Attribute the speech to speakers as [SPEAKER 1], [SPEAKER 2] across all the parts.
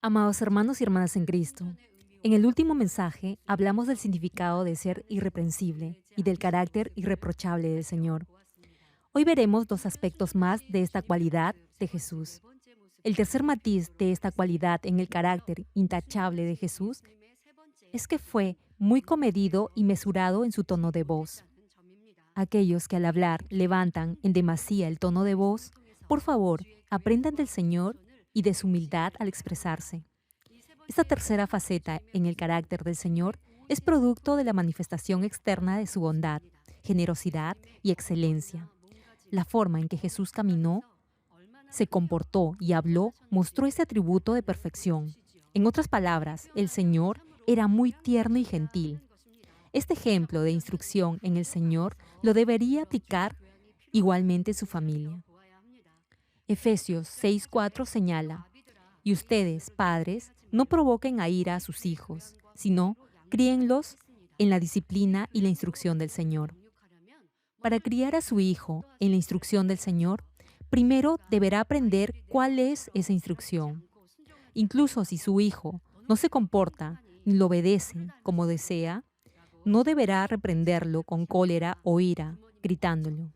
[SPEAKER 1] Amados hermanos y hermanas en Cristo, en el último mensaje hablamos del significado de ser irreprensible y del carácter irreprochable del Señor. Hoy veremos dos aspectos más de esta cualidad de Jesús. El tercer matiz de esta cualidad en el carácter intachable de Jesús es que fue muy comedido y mesurado en su tono de voz. Aquellos que al hablar levantan en demasía el tono de voz, por favor, aprendan del Señor y de su humildad al expresarse. Esta tercera faceta en el carácter del Señor es producto de la manifestación externa de su bondad, generosidad y excelencia. La forma en que Jesús caminó, se comportó y habló mostró este atributo de perfección. En otras palabras, el Señor era muy tierno y gentil. Este ejemplo de instrucción en el Señor lo debería aplicar igualmente su familia. Efesios 6:4 señala: y ustedes, padres, no provoquen a ira a sus hijos, sino críenlos en la disciplina y la instrucción del Señor. Para criar a su hijo en la instrucción del Señor, primero deberá aprender cuál es esa instrucción. Incluso si su hijo no se comporta ni lo obedece como desea, no deberá reprenderlo con cólera o ira, gritándolo.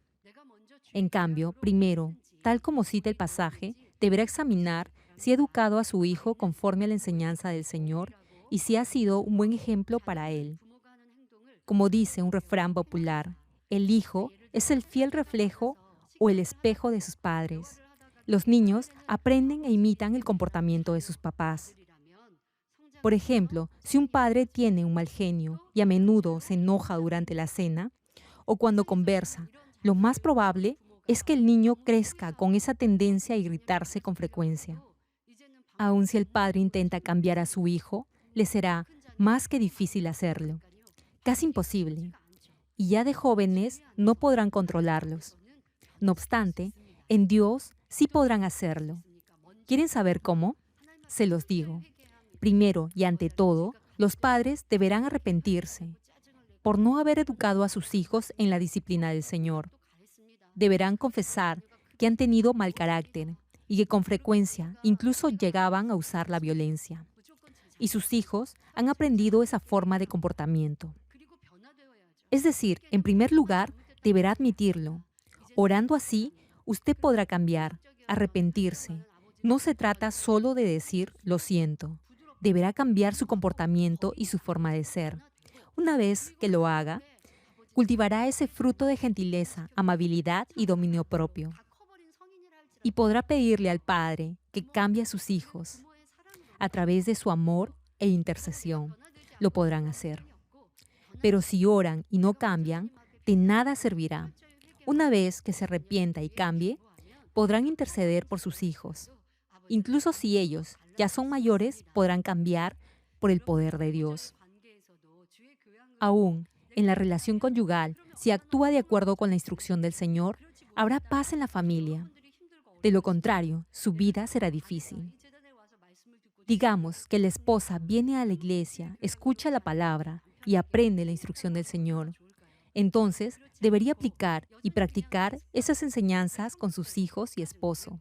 [SPEAKER 1] En cambio, primero, tal como cita el pasaje, deberá examinar si ha educado a su hijo conforme a la enseñanza del Señor y si ha sido un buen ejemplo para él. Como dice un refrán popular, el hijo es el fiel reflejo o el espejo de sus padres. Los niños aprenden e imitan el comportamiento de sus papás. Por ejemplo, si un padre tiene un mal genio y a menudo se enoja durante la cena o cuando conversa, lo más probable es que el niño crezca con esa tendencia a irritarse con frecuencia. Aun si el padre intenta cambiar a su hijo, le será más que difícil hacerlo, casi imposible, y ya de jóvenes no podrán controlarlos. No obstante, en Dios sí podrán hacerlo. ¿Quieren saber cómo? Se los digo. Primero y ante todo, los padres deberán arrepentirse por no haber educado a sus hijos en la disciplina del Señor. Deberán confesar que han tenido mal carácter y que con frecuencia incluso llegaban a usar la violencia. Y sus hijos han aprendido esa forma de comportamiento. Es decir, en primer lugar, deberá admitirlo. Orando así, usted podrá cambiar, arrepentirse. No se trata solo de decir lo siento. Deberá cambiar su comportamiento y su forma de ser. Una vez que lo haga, cultivará ese fruto de gentileza, amabilidad y dominio propio. Y podrá pedirle al Padre que cambie a sus hijos. A través de su amor e intercesión, lo podrán hacer. Pero si oran y no cambian, de nada servirá. Una vez que se arrepienta y cambie, podrán interceder por sus hijos. Incluso si ellos ya son mayores, podrán cambiar por el poder de Dios. Aún en la relación conyugal, si actúa de acuerdo con la instrucción del Señor, habrá paz en la familia. De lo contrario, su vida será difícil. Digamos que la esposa viene a la iglesia, escucha la palabra y aprende la instrucción del Señor. Entonces, debería aplicar y practicar esas enseñanzas con sus hijos y esposo.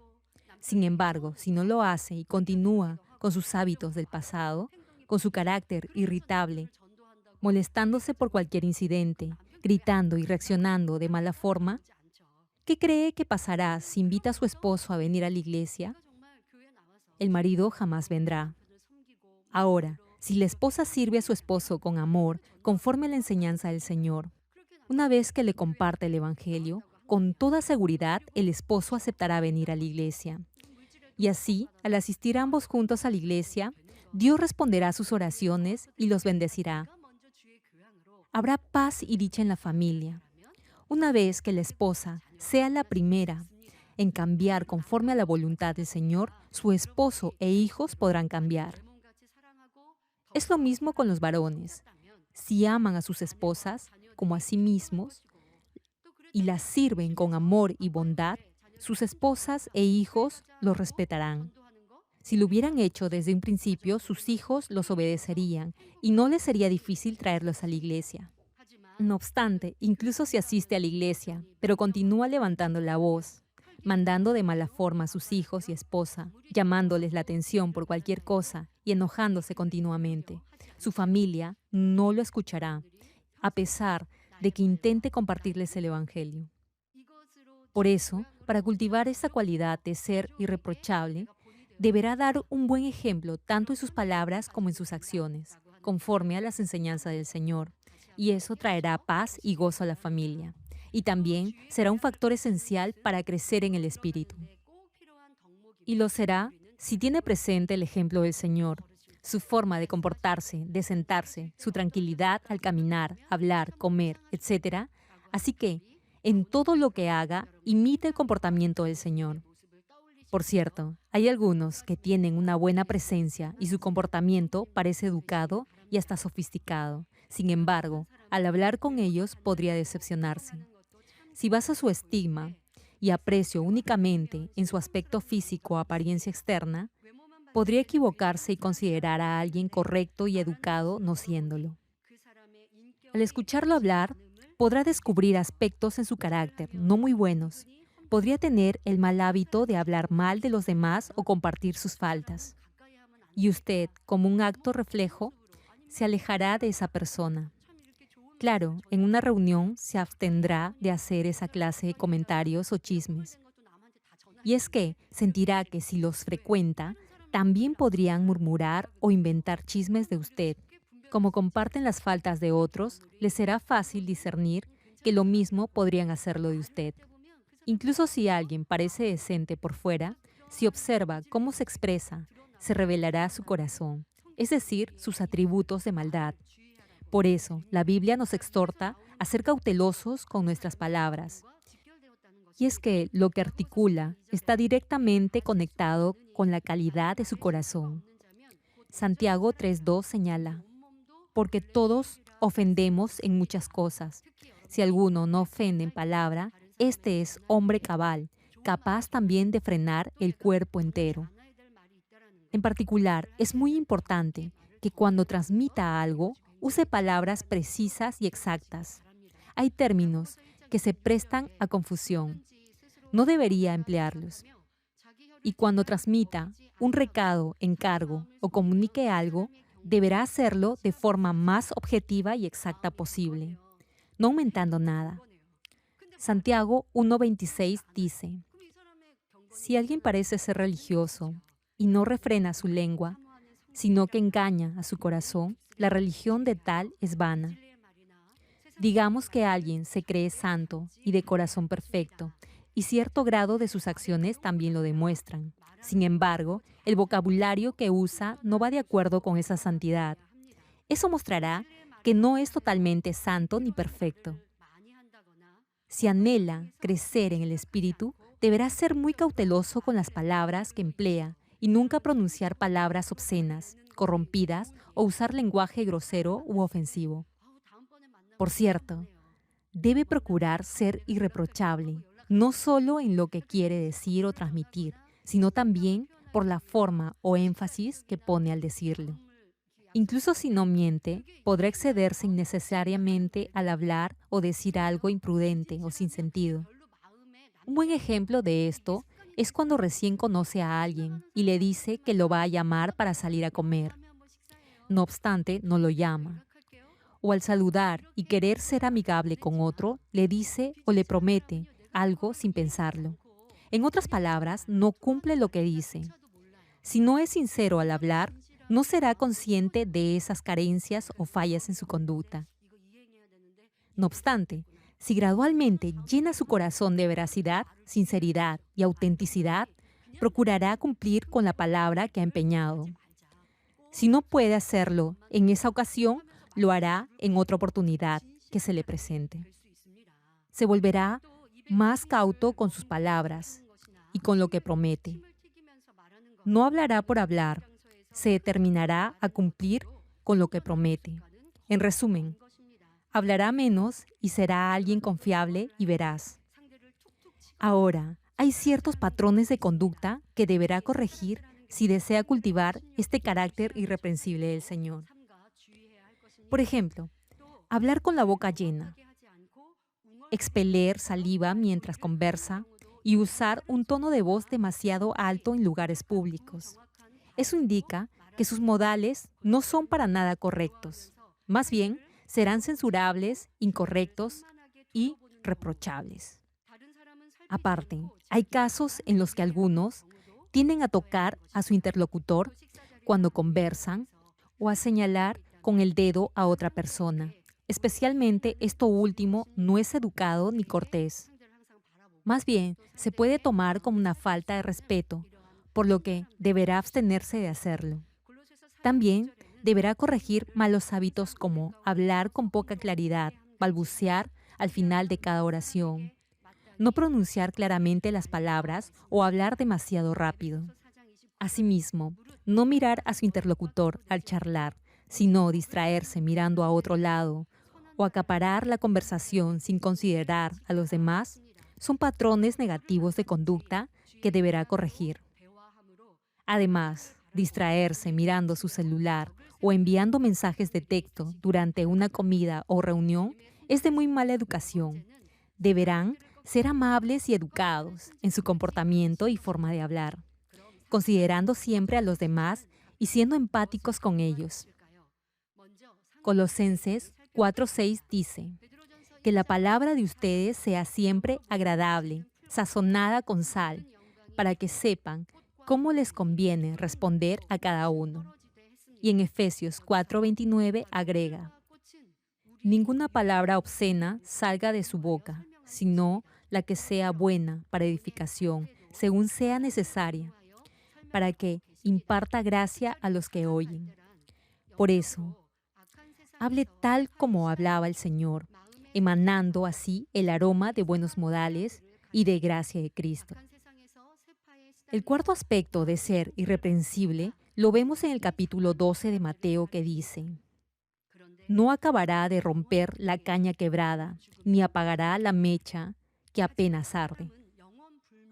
[SPEAKER 1] Sin embargo, si no lo hace y continúa con sus hábitos del pasado, con su carácter irritable, molestándose por cualquier incidente, gritando y reaccionando de mala forma, ¿qué cree que pasará si invita a su esposo a venir a la iglesia? El marido jamás vendrá. Ahora, si la esposa sirve a su esposo con amor, conforme a la enseñanza del Señor, una vez que le comparte el Evangelio, con toda seguridad el esposo aceptará venir a la iglesia. Y así, al asistir ambos juntos a la iglesia, Dios responderá a sus oraciones y los bendecirá. Habrá paz y dicha en la familia. Una vez que la esposa sea la primera en cambiar conforme a la voluntad del Señor, su esposo e hijos podrán cambiar. Es lo mismo con los varones. Si aman a sus esposas como a sí mismos y las sirven con amor y bondad, sus esposas e hijos los respetarán. Si lo hubieran hecho desde un principio, sus hijos los obedecerían y no les sería difícil traerlos a la iglesia. No obstante, incluso si asiste a la iglesia, pero continúa levantando la voz, mandando de mala forma a sus hijos y esposa, llamándoles la atención por cualquier cosa y enojándose continuamente. Su familia no lo escuchará, a pesar de que intente compartirles el Evangelio. Por eso, para cultivar esta cualidad de ser irreprochable, deberá dar un buen ejemplo tanto en sus palabras como en sus acciones, conforme a las enseñanzas del Señor, y eso traerá paz y gozo a la familia. Y también será un factor esencial para crecer en el espíritu. Y lo será si tiene presente el ejemplo del Señor, su forma de comportarse, de sentarse, su tranquilidad al caminar, hablar, comer, etc. Así que, en todo lo que haga, imite el comportamiento del Señor. Por cierto, hay algunos que tienen una buena presencia y su comportamiento parece educado y hasta sofisticado. Sin embargo, al hablar con ellos podría decepcionarse. Si basa su estigma y aprecio únicamente en su aspecto físico o apariencia externa, podría equivocarse y considerar a alguien correcto y educado no siéndolo. Al escucharlo hablar, podrá descubrir aspectos en su carácter no muy buenos. Podría tener el mal hábito de hablar mal de los demás o compartir sus faltas. Y usted, como un acto reflejo, se alejará de esa persona. Claro, en una reunión se abstendrá de hacer esa clase de comentarios o chismes. Y es que sentirá que si los frecuenta, también podrían murmurar o inventar chismes de usted. Como comparten las faltas de otros, les será fácil discernir que lo mismo podrían hacerlo de usted. Incluso si alguien parece decente por fuera, si observa cómo se expresa, se revelará su corazón, es decir, sus atributos de maldad. Por eso, la Biblia nos exhorta a ser cautelosos con nuestras palabras. Y es que lo que articula está directamente conectado con la calidad de su corazón. Santiago 3:2 señala, porque todos ofendemos en muchas cosas. Si alguno no ofende en palabra, este es hombre cabal, capaz también de frenar el cuerpo entero. En particular, es muy importante que cuando transmita algo, use palabras precisas y exactas. Hay términos que se prestan a confusión. No debería emplearlos. Y cuando transmita un recado, encargo o comunique algo, deberá hacerlo de forma más objetiva y exacta posible, no aumentando nada. Santiago 1:26 dice, si alguien parece ser religioso y no refrena su lengua, sino que engaña a su corazón, la religión de tal es vana. Digamos que alguien se cree santo y de corazón perfecto, y cierto grado de sus acciones también lo demuestran. Sin embargo, el vocabulario que usa no va de acuerdo con esa santidad. Eso mostrará que no es totalmente santo ni perfecto. Si anhela crecer en el espíritu, deberá ser muy cauteloso con las palabras que emplea y nunca pronunciar palabras obscenas, corrompidas o usar lenguaje grosero u ofensivo. Por cierto, debe procurar ser irreprochable, no solo en lo que quiere decir o transmitir, sino también por la forma o énfasis que pone al decirlo. Incluso si no miente, podrá excederse innecesariamente al hablar o decir algo imprudente o sin sentido. Un buen ejemplo de esto es cuando recién conoce a alguien y le dice que lo va a llamar para salir a comer. No obstante, no lo llama. O al saludar y querer ser amigable con otro, le dice o le promete algo sin pensarlo. En otras palabras, no cumple lo que dice. Si no es sincero al hablar, no será consciente de esas carencias o fallas en su conducta. No obstante, si gradualmente llena su corazón de veracidad, sinceridad y autenticidad, procurará cumplir con la palabra que ha empeñado. Si no puede hacerlo en esa ocasión, lo hará en otra oportunidad que se le presente. Se volverá más cauto con sus palabras y con lo que promete. No hablará por hablar, se determinará a cumplir con lo que promete. En resumen, hablará menos y será alguien confiable y veraz. Ahora, hay ciertos patrones de conducta que deberá corregir si desea cultivar este carácter irreprensible del Señor. Por ejemplo, hablar con la boca llena, expeler saliva mientras conversa y usar un tono de voz demasiado alto en lugares públicos. Eso indica que sus modales no son para nada correctos. Más bien, serán censurables, incorrectos y reprochables. Aparte, hay casos en los que algunos tienden a tocar a su interlocutor cuando conversan o a señalar con el dedo a otra persona. Especialmente esto último no es educado ni cortés. Más bien, se puede tomar como una falta de respeto, por lo que deberá abstenerse de hacerlo. También deberá corregir malos hábitos como hablar con poca claridad, balbucear al final de cada oración, no pronunciar claramente las palabras o hablar demasiado rápido. Asimismo, no mirar a su interlocutor al charlar, sino distraerse mirando a otro lado o acaparar la conversación sin considerar a los demás, son patrones negativos de conducta que deberá corregir. Además, distraerse mirando su celular o enviando mensajes de texto durante una comida o reunión es de muy mala educación. Deberán ser amables y educados en su comportamiento y forma de hablar, considerando siempre a los demás y siendo empáticos con ellos. Colosenses 4:6 dice, que la palabra de ustedes sea siempre agradable, sazonada con sal, para que sepan cómo les conviene responder a cada uno. Y en Efesios 4:29 agrega, ninguna palabra obscena salga de su boca, sino la que sea buena para edificación, según sea necesaria, para que imparta gracia a los que oyen. Por eso, hable tal como hablaba el Señor, emanando así el aroma de buenos modales y de gracia de Cristo. El cuarto aspecto de ser irreprensible lo vemos en el capítulo 12 de Mateo que dice, no acabará de romper la caña quebrada, ni apagará la mecha que apenas arde.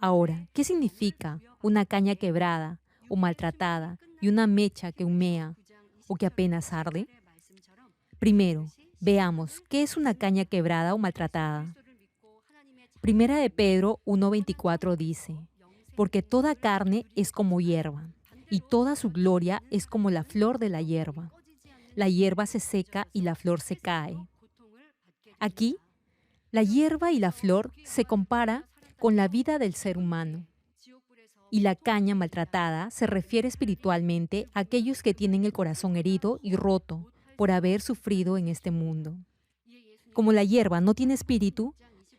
[SPEAKER 1] Ahora, ¿qué significa una caña quebrada o maltratada y una mecha que humea o que apenas arde? Primero, veamos qué es una caña quebrada o maltratada. Primera de Pedro 1:24 dice, porque toda carne es como hierba, y toda su gloria es como la flor de la hierba. La hierba se seca y la flor se cae. Aquí, la hierba y la flor se compara con la vida del ser humano. Y la caña maltratada se refiere espiritualmente a aquellos que tienen el corazón herido y roto por haber sufrido en este mundo. Como la hierba no tiene espíritu,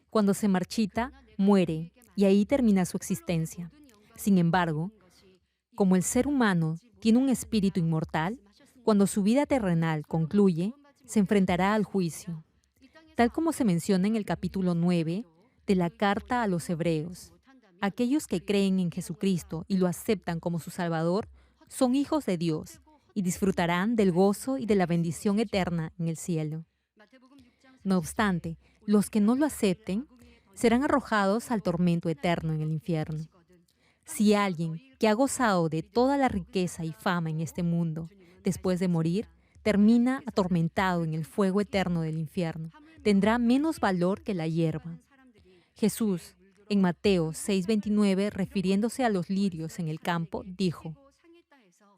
[SPEAKER 1] cuando se marchita, muere y ahí termina su existencia. Sin embargo, como el ser humano tiene un espíritu inmortal, cuando su vida terrenal concluye, se enfrentará al juicio, tal como se menciona en el capítulo 9 de la Carta a los Hebreos. Aquellos que creen en Jesucristo y lo aceptan como su Salvador son hijos de Dios y disfrutarán del gozo y de la bendición eterna en el cielo. No obstante, los que no lo acepten serán arrojados al tormento eterno en el infierno. Si alguien que ha gozado de toda la riqueza y fama en este mundo, después de morir, termina atormentado en el fuego eterno del infierno, tendrá menos valor que la hierba. Jesús, en Mateo 6:29, refiriéndose a los lirios en el campo, dijo,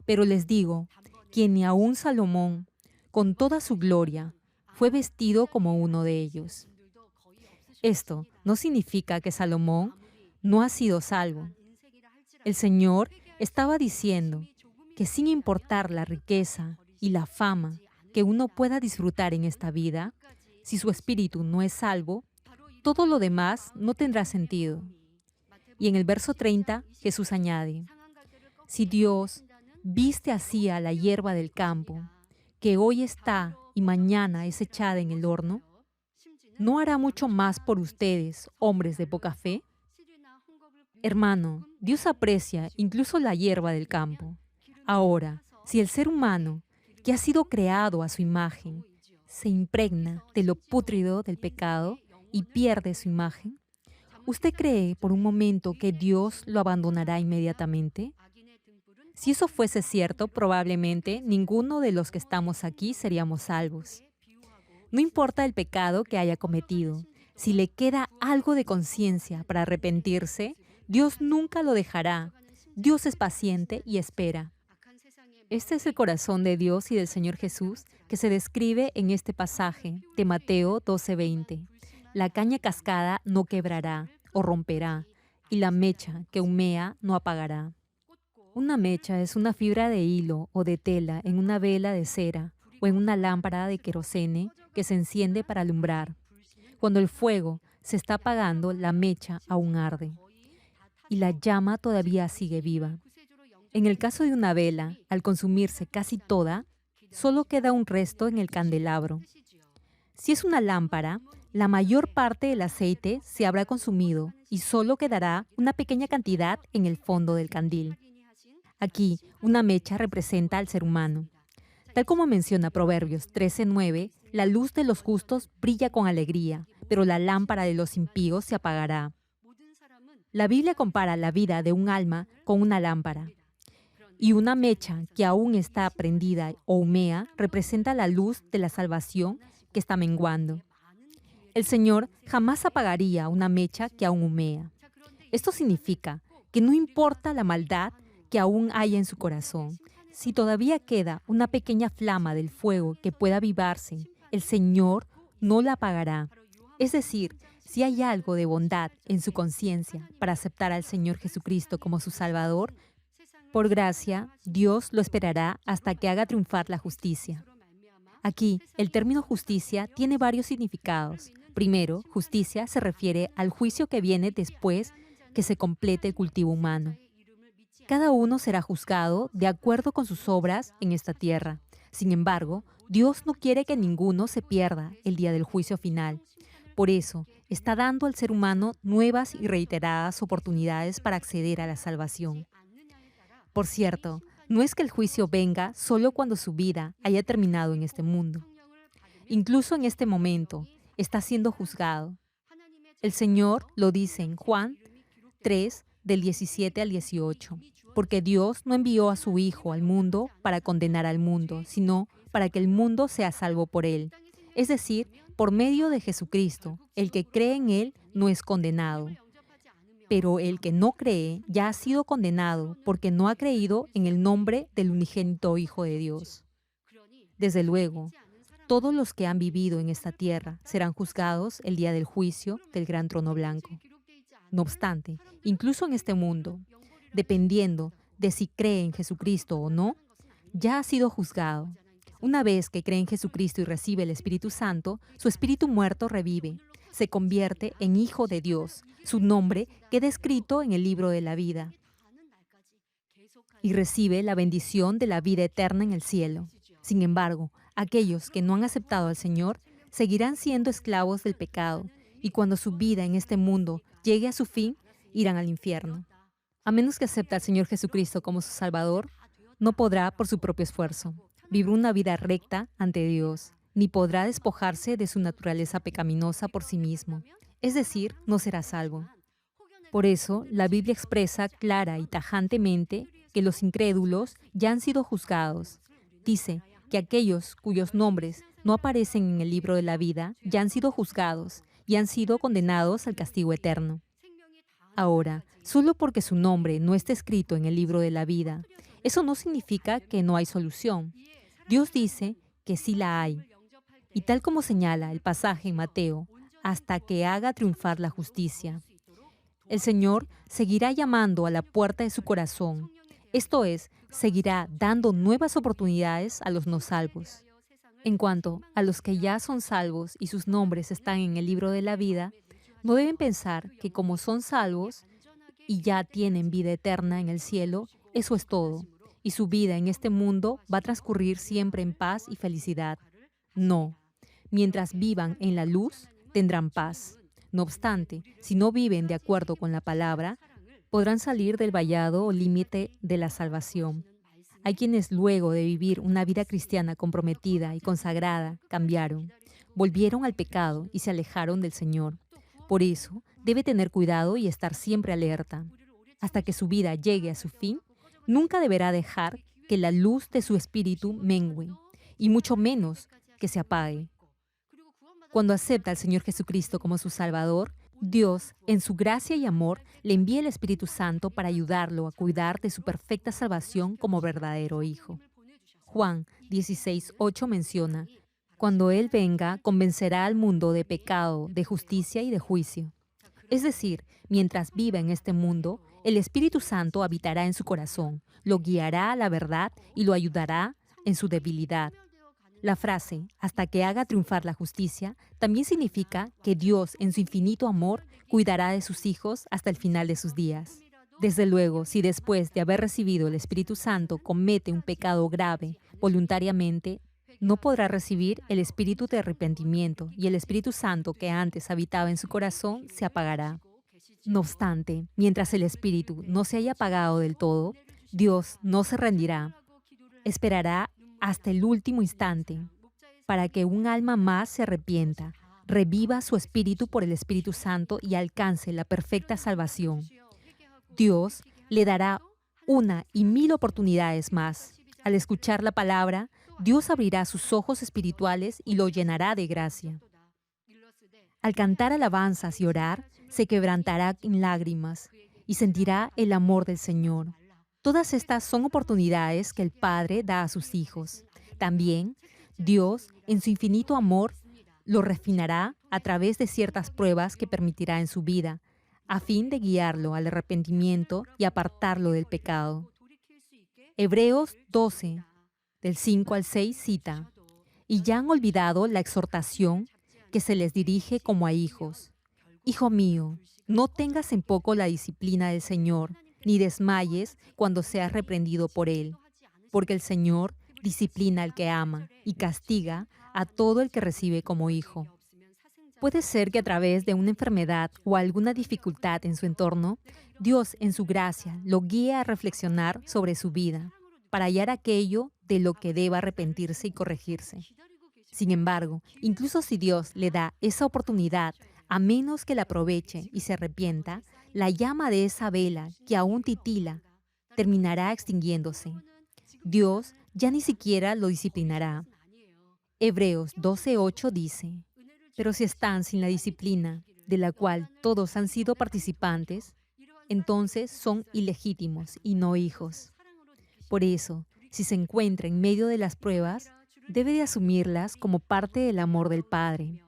[SPEAKER 1] pero les digo, que ni aun Salomón, con toda su gloria, fue vestido como uno de ellos. Esto no significa que Salomón no ha sido salvo. El Señor estaba diciendo que sin importar la riqueza y la fama que uno pueda disfrutar en esta vida, si su espíritu no es salvo, todo lo demás no tendrá sentido. Y en el verso 30, Jesús añade, si Dios viste así a la hierba del campo, que hoy está y mañana es echada en el horno, ¿no hará mucho más por ustedes, hombres de poca fe? Hermano, Dios aprecia incluso la hierba del campo. Ahora, si el ser humano, que ha sido creado a su imagen, se impregna de lo pútrido del pecado y pierde su imagen, ¿usted cree por un momento que Dios lo abandonará inmediatamente? Si eso fuese cierto, probablemente ninguno de los que estamos aquí seríamos salvos. No importa el pecado que haya cometido, Si le queda algo de conciencia para arrepentirse, Dios nunca lo dejará. Dios es paciente y espera. Este es el corazón de Dios y del Señor Jesús que se describe en este pasaje de Mateo 12:20. La caña cascada no quebrará o romperá, y la mecha que humea no apagará. Una mecha es una fibra de hilo o de tela en una vela de cera o en una lámpara de querosene que se enciende para alumbrar. Cuando el fuego se está apagando, la mecha aún arde y la llama todavía sigue viva. En el caso de una vela, al consumirse casi toda, solo queda un resto en el candelabro. Si es una lámpara, la mayor parte del aceite se habrá consumido y solo quedará una pequeña cantidad en el fondo del candil. Aquí, una mecha representa al ser humano. Tal como menciona Proverbios 13:9, la luz de los justos brilla con alegría, pero la lámpara de los impíos se apagará. La Biblia compara la vida de un alma con una lámpara. Y una mecha que aún está prendida o humea representa la luz de la salvación que está menguando. El Señor jamás apagaría una mecha que aún humea. Esto significa que no importa la maldad que aún haya en su corazón, si todavía queda una pequeña flama del fuego que pueda avivarse, el Señor no la apagará. Es decir, si hay algo de bondad en su conciencia para aceptar al Señor Jesucristo como su Salvador, por gracia, Dios lo esperará hasta que haga triunfar la justicia. Aquí, el término justicia tiene varios significados. Primero, justicia se refiere al juicio que viene después que se complete el cultivo humano. Cada uno será juzgado de acuerdo con sus obras en esta tierra. Sin embargo, Dios no quiere que ninguno se pierda el día del juicio final. Por eso, está dando al ser humano nuevas y reiteradas oportunidades para acceder a la salvación. Por cierto, no es que el juicio venga solo cuando su vida haya terminado en este mundo. Incluso en este momento, está siendo juzgado. El Señor lo dice en Juan 3, del 17 al 18, porque Dios no envió a su Hijo al mundo para condenar al mundo, sino para que el mundo sea salvo por él. Es decir, por medio de Jesucristo, el que cree en él no es condenado. Pero el que no cree ya ha sido condenado porque no ha creído en el nombre del unigénito Hijo de Dios. Desde luego, todos los que han vivido en esta tierra serán juzgados el día del juicio del gran trono blanco. No obstante, incluso en este mundo, dependiendo de si cree en Jesucristo o no, ya ha sido juzgado. Una vez que cree en Jesucristo y recibe el Espíritu Santo, su espíritu muerto revive, se convierte en Hijo de Dios. Su nombre queda escrito en el libro de la vida y recibe la bendición de la vida eterna en el cielo. Sin embargo, aquellos que no han aceptado al Señor seguirán siendo esclavos del pecado y cuando su vida en este mundo llegue a su fin, irán al infierno. A menos que acepte al Señor Jesucristo como su Salvador, no podrá, por su propio esfuerzo, vivir una vida recta ante Dios, ni podrá despojarse de su naturaleza pecaminosa por sí mismo. Es decir, no será salvo. Por eso, la Biblia expresa clara y tajantemente que los incrédulos ya han sido juzgados. Dice que aquellos cuyos nombres no aparecen en el libro de la vida ya han sido juzgados y han sido condenados al castigo eterno. Ahora, solo porque su nombre no está escrito en el libro de la vida, eso no significa que no hay solución. Dios dice que sí la hay. Y tal como señala el pasaje en Mateo, hasta que haga triunfar la justicia. El Señor seguirá llamando a la puerta de su corazón. Esto es, seguirá dando nuevas oportunidades a los no salvos. En cuanto a los que ya son salvos y sus nombres están en el libro de la vida, no deben pensar que como son salvos y ya tienen vida eterna en el cielo, eso es todo, y su vida en este mundo va a transcurrir siempre en paz y felicidad. No. Mientras vivan en la luz, tendrán paz. No obstante, si no viven de acuerdo con la palabra, podrán salir del vallado o límite de la salvación. Hay quienes luego de vivir una vida cristiana comprometida y consagrada, cambiaron, volvieron al pecado y se alejaron del Señor. Por eso, debe tener cuidado y estar siempre alerta. Hasta que su vida llegue a su fin, nunca deberá dejar que la luz de su espíritu mengue, y mucho menos que se apague. Cuando acepta al Señor Jesucristo como su Salvador, Dios, en su gracia y amor, le envía el Espíritu Santo para ayudarlo a cuidar de su perfecta salvación como verdadero hijo. Juan 16:8 menciona: cuando Él venga, convencerá al mundo de pecado, de justicia y de juicio. Es decir, mientras viva en este mundo, el Espíritu Santo habitará en su corazón, lo guiará a la verdad y lo ayudará en su debilidad. La frase, hasta que haga triunfar la justicia, también significa que Dios, en su infinito amor, cuidará de sus hijos hasta el final de sus días. Desde luego, si después de haber recibido el Espíritu Santo comete un pecado grave voluntariamente, no podrá recibir el espíritu de arrepentimiento y el Espíritu Santo que antes habitaba en su corazón se apagará. No obstante, mientras el espíritu no se haya apagado del todo, Dios no se rendirá. Esperará hasta el último instante para que un alma más se arrepienta, reviva su espíritu por el Espíritu Santo y alcance la perfecta salvación. Dios le dará una y mil oportunidades más. Al escuchar la palabra, Dios abrirá sus ojos espirituales y lo llenará de gracia. Al cantar alabanzas y orar, se quebrantará en lágrimas y sentirá el amor del Señor. Todas estas son oportunidades que el Padre da a sus hijos. También, Dios, en su infinito amor, lo refinará a través de ciertas pruebas que permitirá en su vida, a fin de guiarlo al arrepentimiento y apartarlo del pecado. Hebreos 12, del 5 al 6 cita: y ya han olvidado la exhortación que se les dirige como a hijos. Hijo mío, no tengas en poco la disciplina del Señor, ni desmayes cuando seas reprendido por Él, porque el Señor disciplina al que ama y castiga a todo el que recibe como hijo. Puede ser que a través de una enfermedad o alguna dificultad en su entorno, Dios en su gracia lo guíe a reflexionar sobre su vida, para hallar aquello de lo que deba arrepentirse y corregirse. Sin embargo, incluso si Dios le da esa oportunidad, a menos que la aproveche y se arrepienta, la llama de esa vela que aún titila terminará extinguiéndose. Dios ya ni siquiera lo disciplinará. Hebreos 12:8 dice: pero si están sin la disciplina, de la cual todos han sido participantes, entonces son ilegítimos y no hijos. Por eso, si se encuentra en medio de las pruebas, debe de asumirlas como parte del amor del Padre.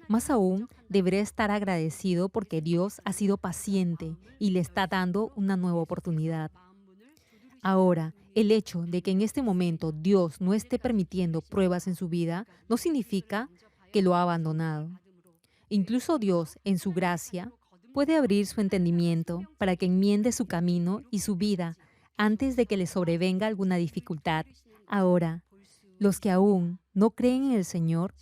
[SPEAKER 1] Más aún, deberá estar agradecido porque Dios ha sido paciente y le está dando una nueva oportunidad. Ahora, el hecho de que en este momento Dios no esté permitiendo pruebas en su vida no significa que lo ha abandonado. Incluso Dios, en su gracia, puede abrir su entendimiento para que enmiende su camino y su vida antes de que le sobrevenga alguna dificultad. Ahora, los que aún no creen en el Señor,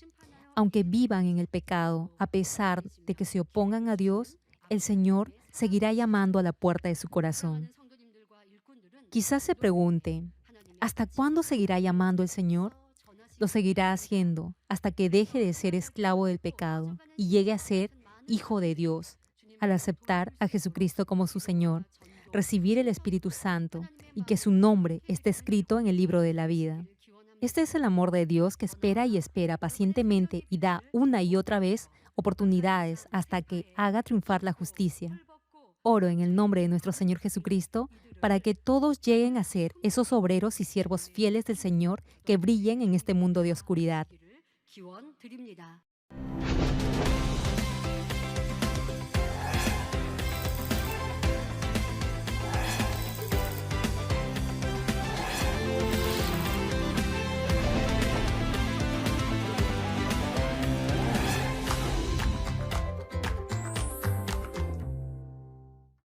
[SPEAKER 1] aunque vivan en el pecado, a pesar de que se opongan a Dios, el Señor seguirá llamando a la puerta de su corazón. Quizás se pregunte, ¿hasta cuándo seguirá llamando el Señor? Lo seguirá haciendo hasta que deje de ser esclavo del pecado y llegue a ser hijo de Dios, al aceptar a Jesucristo como su Señor, recibir el Espíritu Santo y que su nombre esté escrito en el libro de la vida. Este es el amor de Dios que espera y espera pacientemente y da una y otra vez oportunidades hasta que haga triunfar la justicia. Oro en el nombre de nuestro Señor Jesucristo para que todos lleguen a ser esos obreros y siervos fieles del Señor que brillen en este mundo de oscuridad.